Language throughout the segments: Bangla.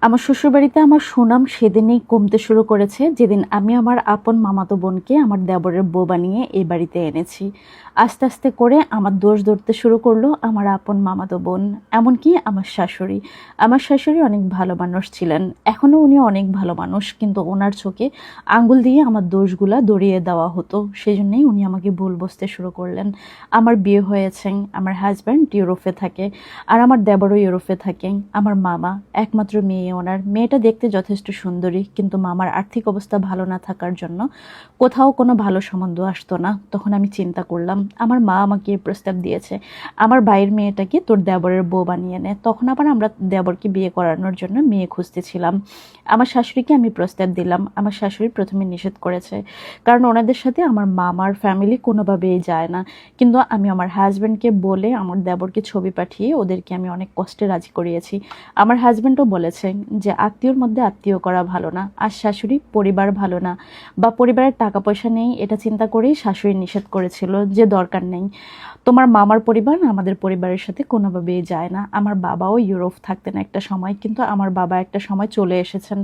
আমার শ্বশুরবাড়িতে আমার সুনাম সেদিনই কমতে শুরু করেছে যেদিন আমি আমার আপন মামাতো বোনকে আমার দেবরের বউ বানিয়ে এই বাড়িতে এনেছি। আস্তে আস্তে করে আমার দোষ ধরতে শুরু করলো আমার আপন মামাতো বোন, এমনকি আমার শাশুড়ি। আমার শাশুড়ি অনেক ভালো মানুষ ছিলেন, এখনও উনি অনেক ভালো মানুষ, কিন্তু ওনার চোখে আঙ্গুল দিয়ে আমার দোষগুলা দড়িয়ে দেওয়া হতো, সেই জন্যই উনি আমাকে ভুল বুঝতে শুরু করলেন। আমার বিয়ে হয়েছে, আমার হাজব্যান্ড ইউরোপে থাকে, আর আমার দেবরও ইউরোপে থাকে। আমার মামা একমাত্র মেয়ে, ওনার মেয়েটা দেখতে যথেষ্ট সুন্দরী, কিন্তু মামার আর্থিক অবস্থা ভালো না থাকার জন্য কোথাও কোনো ভালো সম্বন্ধ আসতো না। তখন আমি চিন্তা করলাম, আমার মা আমাকে এই প্রস্তাব দিয়েছে, আমার ভাইয়ের মেয়েটাকে তোর দেবরের বউ বানিয়ে নে। তখন আবার আমরা দেবরকে বিয়ে করানোর জন্য মেয়ে খুঁজতেছিলাম। আমার শাশুড়িকে আমি প্রস্তাব দিলাম, আমার শাশুড়ি প্রথমে নিষেধ করেছে, কারণ ওনাদের সাথে আমার মামার ফ্যামিলি কোনোভাবেই যায় না। কিন্তু আমি আমার হাজব্যান্ডকে বলে আমার দেবরকে ছবি পাঠিয়ে ওদেরকে আমি অনেক কষ্টে রাজি করিয়েছি। আমার হাজব্যান্ডও বলেছে যে আত্মীয়র মধ্যে আত্মীয় করা ভালো না, আর শাশুড়ি পরিবার ভালো না, বা পরিবারের টাকা পয়সা নেই, এটা চিন্তা করেই শাশুড়ি নিষেধ করেছিল যে দরকার নেই, তোমার মামার পরিবার আমাদের পরিবারের সাথে কোনোভাবেই যায় না। আমার বাবাও ইউরোপ থাকতেন একটা সময়, কিন্তু আমার বাবা একটা সময় চলে এসেছেন,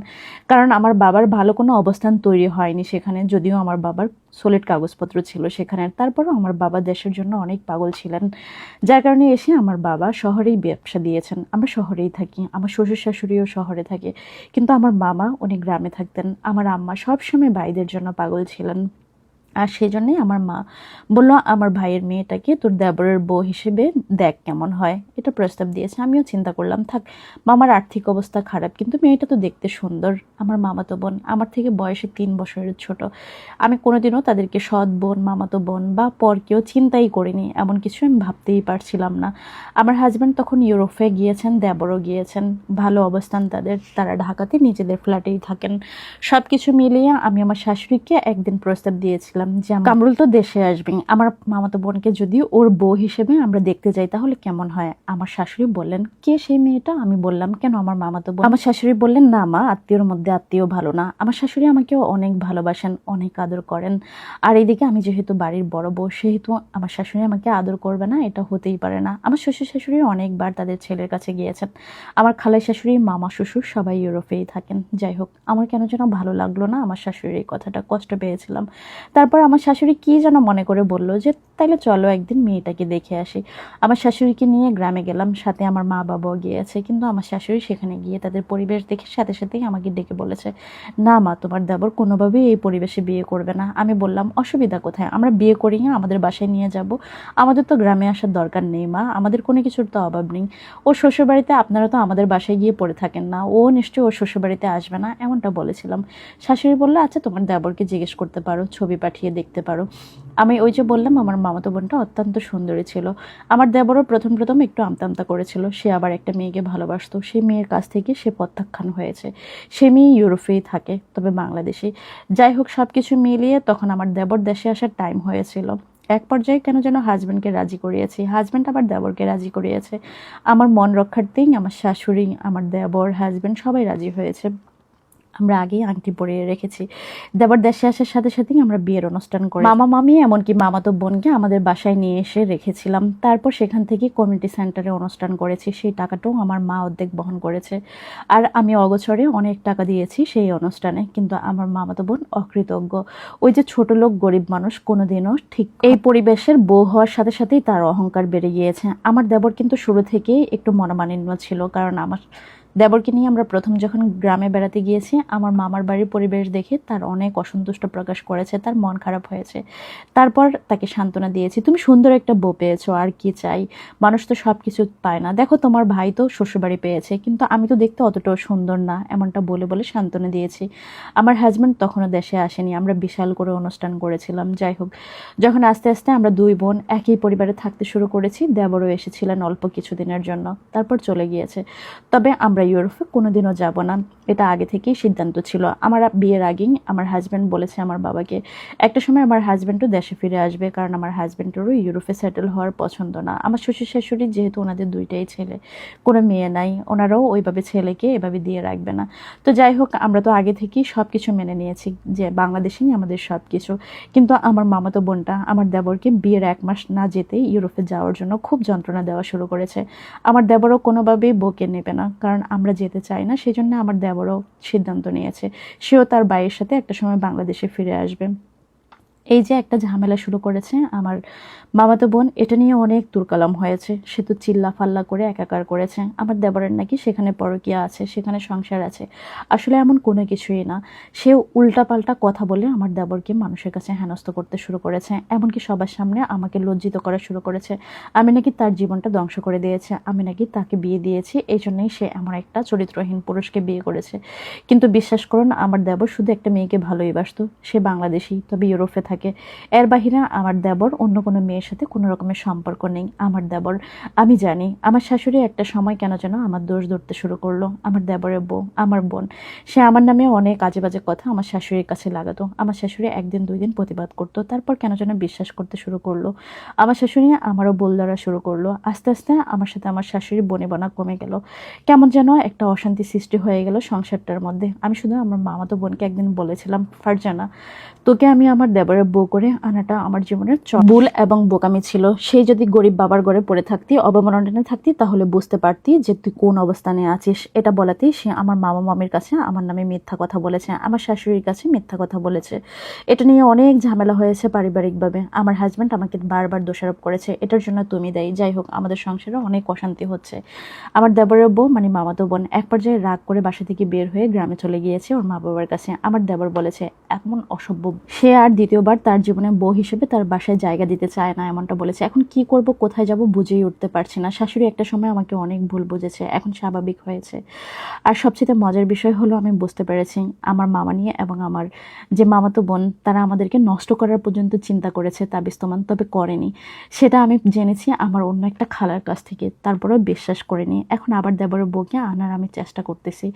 কারণ আমার বাবার ভালো কোনো অবস্থান তৈরি হয়নি সেখানে, যদিও আমার বাবার সলিড কাগজপত্র ছিল সেখানে। তারপরও আমার বাবা দেশের জন্য অনেক পাগল ছিলেন, যার কারণে এসে আমার বাবা শহরেই ব্যবসা দিয়েছেন। আমরা শহরেই থাকি, আমার শ্বশুর শাশুড়িও শহরে থাকে, কিন্তু আমার মামা উনি গ্রামে থাকতেন। আমার আম্মা সবসময় ভাইদের জন্য পাগল ছিলেন, আর সেই জন্যই আমার মা বললো আমার ভাইয়ের মেয়েটাকে তোর দেবরের বউ হিসেবে দেখ কেমন হয়, এটা প্রস্তাব দিয়েছে। আমিও চিন্তা করলাম থাক, মামার আর্থিক অবস্থা খারাপ, কিন্তু মেয়েটা তো দেখতে সুন্দর। আমার মামাতো বোন আমার থেকে বয়সে 3 বছরের ছোট, আমি কোনোদিনও তাদেরকে সৎ বোন, মামাতো বোন বা পর কেউ চিন্তাই করিনি, এমন কিছু আমি ভাবতেই পারছিলাম না। আমার হাজব্যান্ড তখন ইউরোপে গিয়েছেন, দেবরও গিয়েছেন, ভালো অবস্থান তাদের, তারা ঢাকাতে নিজেদের ফ্ল্যাটেই থাকেন। সব কিছু মিলিয়ে আমি আমার শাশুড়িকে একদিন প্রস্তাব দিয়েছিলাম যে কামরুল তো দেশে আসবে, আমার মামাতো বোনকে যদি ওর বউ হিসেবে আমরা দেখতে যাই তাহলে কেমন হয়। আমার শাশুড়ি বললেন কে সেই মেয়েটা? আমি বললাম কেন আমার মামাতো বোন। আমার শাশুড়ি বললেন না মা, আত্মীয়র মধ্যে আত্মীয় ভালো না। আমার শাশুড়ি আমাকে অনেক ভালোবাসেন, অনেক আদর করেন, আর এইদিকে আমি যেহেতু বাড়ির বড় বউ, সেহেতু আমার শাশুড়ি আমাকে আদর করবে না, এটা হতেই পারে না। আমার শ্বশুর শাশুড়ি অনেকবার তাদের ছেলের কাছে গিয়েছেন, আমার খালাই শাশুড়ি, মামা শ্বশুর সবাই ইউরোপেই থাকেন। যাই হোক, আমার কেন যেন ভালো লাগলো না আমার শাশুড়ির এই কথাটা, কষ্ট পেয়েছিলাম। তারপর আমার শাশুড়ি কী যেন মনে করে বলল যে তাইলে চলো একদিন মেয়েটাকে দেখে আসি। আমার শাশুড়িকে নিয়ে গ্রামে গেলাম, সাথে আমার মা বাবাও গিয়েছে, কিন্তু আমার শাশুড়ি সেখানে গিয়ে তাদের পরিবেশ দেখে সাথে সাথেই আমাকে ডেকে বলেছে, না মা, তোমার দেবর কোনোভাবেই এই পরিবেশে বিয়ে করবে না। আমি বললাম অসুবিধা কোথায়, আমরা বিয়ে করিয়ে আমাদের বাসায় নিয়ে যাব, আমাদের তো গ্রামে আসার দরকার নেই মা, আমাদের কোনো কিছুর তো অভাব নেই। ও শ্বশুরবাড়িতে, আপনারা তো আমাদের বাসায় গিয়ে পড়ে থাকেন না, ও নিশ্চয়ই ওর শ্বশুরবাড়িতে আসবে না, এমনটা বলেছিলাম। শাশুড়ি বললো আচ্ছা তোমার দেবরকে জিজ্ঞেস করতে পারো, ছবি পাঠিয়ে দেখতে পারো। আমি ওই যে বললাম আমার মামাতো বোনটা অত্যন্ত সুন্দরী ছিল। আমার দেবরও প্রথম প্রথম একটু আমতা আমতা করেছিল, সে আবার একটা মেয়েকে ভালোবাসতো, সেই মেয়ের কাছ থেকে সে প্রত্যাখ্যান হয়েছে। সে মেয়ে ইউরোপেই থাকে, তবে বাংলাদেশি। যাই হোক, সব কিছু মিলিয়ে তখন আমার দেবর দেশে আসার টাইম হয়েছিল। এক পর্যায়ে কেন যেন হাজব্যান্ডকে রাজি করিয়েছি, হাজব্যান্ড আবার দেবরকে রাজি করিয়েছে। আমার মন রক্ষার্থেই আমার শাশুড়ি, আমার দেবর, হাজব্যান্ড সবাই রাজি হয়েছে। আমরা আগেই আংটি পরিয়ে রেখেছি। দেবর দেশে আসার সাথে সাথেই আমরা বিয়ের অনুষ্ঠান করি, মামা মামি এমনকি মামাতো বোনকে আমাদের বাসায় নিয়ে এসে রেখেছিলাম। তারপর সেখান থেকে কমিউনিটি সেন্টারে অনুষ্ঠান করেছি, সেই টাকাটাও আমার মা অর্ধেক বহন করেছে, আর আমি অগোচরে অনেক টাকা দিয়েছি সেই অনুষ্ঠানে। কিন্তু আমার মামাতো বোন অকৃতজ্ঞ, ওই যে ছোট লোক গরিব মানুষ, কোনোদিনও ঠিক এই পরিবেশের বউ হওয়ার সাথে সাথেই তার অহংকার বেড়ে গিয়েছে। আমার দেবর কিন্তু শুরু থেকেই একটু মনোমালিন্য ছিল, কারণ আমার দেবরকে নিয়ে আমরা প্রথম যখন গ্রামে বেড়াতে গিয়েছি, আমার মামার বাড়ির পরিবেশ দেখে তার অনেক অসন্তুষ্ট প্রকাশ করেছে, তার মন খারাপ হয়েছে। তারপর তাকে সান্ত্বনা দিয়েছি, তুমি সুন্দর একটা বউ পেয়েছো, আর কি চাই, মানুষ তো সব কিছু পায় না, দেখো তোমার ভাই তো শ্বশুরবাড়ি পেয়েছে, কিন্তু আমি তো দেখতে অতটাও সুন্দর না, এমনটা বলে বলে সান্ত্বনা দিয়েছি। আমার হাজব্যান্ড তখনও দেশে আসেনি, আমরা বিশাল করে অনুষ্ঠান করেছিলাম। যাই হোক, যখন আস্তে আস্তে আমরা দুই বোন একই পরিবারে থাকতে শুরু করেছি, দেবরও এসেছিলেন অল্প কিছুদিনের জন্য, তারপর চলে গিয়েছে। তবে আমরা ইউরোপে কোনোদিনও যাব না, এটা আগে থেকেই সিদ্ধান্ত ছিল। আমার বিয়ের আগেই আমার হাজব্যান্ড বলেছে আমার বাবাকে একটা সময় আমার হাজব্যান্ডও দেশে ফিরে আসবে, কারণ আমার হাজব্যান্ডেরও ইউরোপে সেটেল হওয়ার পছন্দ না। আমার শ্বশুর শাশুড়ি যেহেতু ওনাদের দুইটাই ছেলে, কোনো মেয়ে নাই, ওনারাও ওইভাবে ছেলেকে এভাবে দিয়ে রাখবে না। তো যাই হোক, আমরা তো আগে থেকেই সব কিছু মেনে নিয়েছি যে বাংলাদেশেই আমাদের সব কিছু। কিন্তু আমার মামাতো বোনটা আমার দেবরকে বিয়ের 1 মাস না যেতেই ইউরোপে যাওয়ার জন্য খুব যন্ত্রণা দেওয়া শুরু করেছে। আমার দেবরও কোনোভাবেই বউকে নেবে না, কারণ আমরা যেতে চাই না, সেই জন্য আমার দেবরও সিদ্ধান্ত নিয়েছে সেও তার ভাইয়ের সাথে একটা সময় বাংলাদেশে ফিরে আসবে। এই যে একটা ঝামেলা শুরু করেছে আমার মামাতো বোন, এটা নিয়ে অনেক তুরকালাম হয়েছে। সে তো চিল্লা ফাল্লা করে একাকার করেছে। আমার দেবরের নাকি সেখানে পরকীয়া আছে, সেখানে সংসার আছে। আসলে এমন কোনো কিছুই না। সে উল্টাপাল্টা কথা বলে আমার দেবরকে মানুষের কাছে হেনস্থ করতে শুরু করেছে, এমনকি সবার সামনে আমাকে লজ্জিত করা শুরু করেছে। আমি নাকি তার জীবনটা ধ্বংস করে দিয়েছে, আমি নাকি তাকে বিয়ে দিয়েছি, এই জন্যই সে এমন একটা চরিত্রহীন পুরুষকে বিয়ে করেছে। কিন্তু বিশ্বাস করুন, আমার দেবর শুধু একটা মেয়েকে ভালোই বাসত। সে বাংলাদেশি, তবে ইউরোপে থাকে। এর বাহিরে আমার দেবর অন্য কোনো মেয়ের সাথে কোনো রকমের সম্পর্ক নেই। আমার দেবর, আমি জানি আমার শাশুড়ি একটা সময় কেন যেন আমার দোষ ধরতে শুরু করলো। আমার দেবরের বউ, আমার বোন, সে আমার নামে অনেক আজে বাজে কথা আমার শাশুড়ির কাছে লাগাতো। আমার শাশুড়ি একদিন দুই দিন প্রতিবাদ করতো, তারপর কেন যেন বিশ্বাস করতে শুরু করলো। আমার শাশুড়ি আমারও বল ধরা শুরু করলো। আস্তে আস্তে আমার সাথে আমার শাশুড়ির বনিবনা কমে গেল। কেমন যেন একটা অশান্তি সৃষ্টি হয়ে গেল সংসারটার মধ্যে। আমি শুধু আমার মামাতো বোনকে একদিন বলেছিলাম, ফারজানা, তোকে আমি আমার দেবরের বউ করে আনাটা আমার জীবনের ভুল এবং বোকামি ছিল। সেই যদি গরিব বাবার ঘরে পড়ে থাকতি, অবমাননায় থাকতি, তাহলে বুঝতে পারতি যে তুই কোন অবস্থানে আছিস। এটা বলাতেই সে আমার মামা মামির কাছে আমার নামে মিথ্যা কথা বলেছে, আমার শাশুড়ির কাছে মিথ্যা কথা বলেছে। এটা নিয়ে অনেক ঝামেলা হয়েছে পারিবারিকভাবে। আমার হাজব্যান্ড আমাকে বারবার দোষারোপ করেছে, এটার জন্য তুমি দায়ী। যাই হোক, আমাদের সংসারে অনেক অশান্তি হচ্ছে। আমার দেবরের বউ মানে মামাতো বোন এক পর্যায়ে রাগ করে বাসা থেকে বের হয়ে গ্রামে চলে গিয়েছে ওর মা বাবার কাছে। আমার দেবর বলেছে এমন অসভ্য সে আর দ্বিতীয়বার তার জীবনে বউ হিসেবে তার বাসায় জায়গা দিতে চায় না, এমনটা বলেছে। এখন কি করব, কোথায় যাব বুঝেই উঠতে পারছি না। শাশুড়ি একটা সময় আমাকে অনেক ভুল বুঝেছে, এখন স্বাভাবিক হয়েছে। আর সবচেয়ে মজার বিষয় হলো আমি বুঝতে পেরেছি আমার মামা নিয়ে এবং আমার যে মামাতো বোন, তারা আমাদেরকে নষ্ট করার পর্যন্ত চিন্তা করেছে তাবিস্তমান, তবে করেনি। সেটা আমি জেনেছি আমার অন্য একটা খালার কাছ থেকে, তারপরেও বিশ্বাস করেনি। এখন আবার দেবরের বউকে আনার আমি চেষ্টা করতেছি।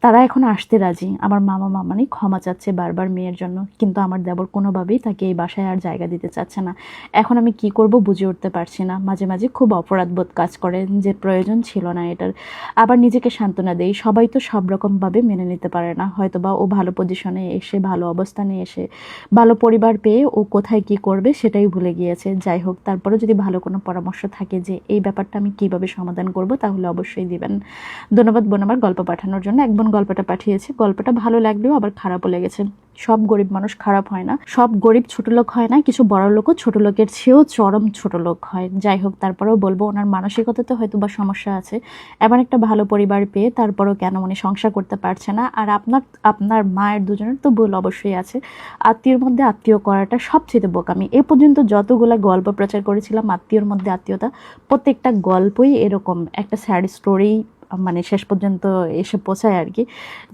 তারা এখন আসতে রাজি। আমার মামা মামানি ক্ষমা চাচ্ছে বারবার মেয়ের জন্য, কিন্তু আমার দেবর কোনোভাবেই তাকে এই বাসায় আর জায়গা দিতে চাচ্ছে না। এখন আমি কি করব বুঝে উঠতে পারছি না। মাঝে মাঝে খুব অপরাধবোধ কাজ করে যে প্রয়োজন ছিল না এটার। আবার নিজেকে সান্ত্বনা দেই, সবাই তো সব রকমভাবে মেনে নিতে পারে না। হয়তোবা ও ভালো পজিশনে এসে, ভালো অবস্থানে এসে, ভালো পরিবার পেয়ে ও কোথায় কি করবে সেটাই ভুলে গিয়েছে। যাই হোক, তারপরে যদি ভালো কোনো পরামর্শ থাকে যে এই ব্যাপারটা আমি কিভাবে সমাধান করব, তাহলে অবশ্যই দিবেন। ধন্যবাদ বোন আমার গল্প পাঠানোর জন্য। এক বোন গল্পটা পাঠিয়েছে, গল্পটা ভালো লাগলেও আবার খারাপও লেগেছে। সব গরিব মানুষ খারাপ হয় না, সব গরিব ছোট লোক হয় না, কিছু বড় লোকও ছোট লোকের চেয়েও চরম ছোট লোক হয়। যাই হোক, তারপরেও বলবো ওনার মানসিকতাতে হয়তো বা সমস্যা আছে। এমন একটা ভালো পরিবার পেয়ে তারপরও কেন উনি সংসার করতে পারছে না। আর আপনার মায়ের দুজনের তো ভুল অবশ্যই আছে। আত্মীয়র মধ্যে আত্মীয় করাটা সবচেয়ে বোকামি। এ পর্যন্ত যতগুলা গল্প প্রচার করেছিলাম আত্মীয়র মধ্যে আত্মীয়তা, প্রত্যেকটা গল্পই এরকম একটা স্যাড স্টোরি মানে শেষ পর্যন্ত এসে পৌঁছায় আর কি।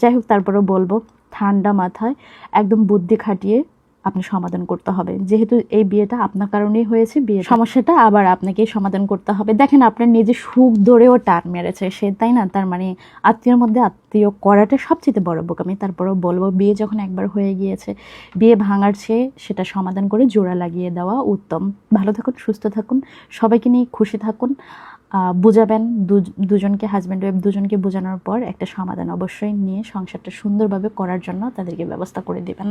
যাই হোক, তারপরেও বলবো ঠান্ডা মাথায় একদম বুদ্ধি খাটিয়ে আপনি সমাধান করতে হবে। যেহেতু এই বিয়েটা আপনার কারণেই হয়েছে, বিয়ের সমস্যাটা আবার আপনাকেই সমাধান করতে হবে। দেখেন, আপনার নিজের সুখ ধরেও টান মেরেছে সে, তাই না? তার মানে আত্মীয়র মধ্যে আত্মীয় করাটা সবচেয়ে বড় বোকামি। তারপরেও বলবো বিয়ে যখন একবার হয়ে গিয়েছে, বিয়ে ভাঙার চেয়ে সেটা সমাধান করে জোড়া লাগিয়ে দেওয়া উত্তম। ভালো থাকুন, সুস্থ থাকুন, সবাইকে নিয়ে খুশি থাকুন। বুঝাবেন দুজনকে, হাজব্যান্ড ওয়াইফ দুজনকে বোঝানোর পর একটা সমাধান অবশ্যই নিয়ে সংসারটা সুন্দরভাবে করার জন্য তাদেরকে ব্যবস্থা করে দেবেন।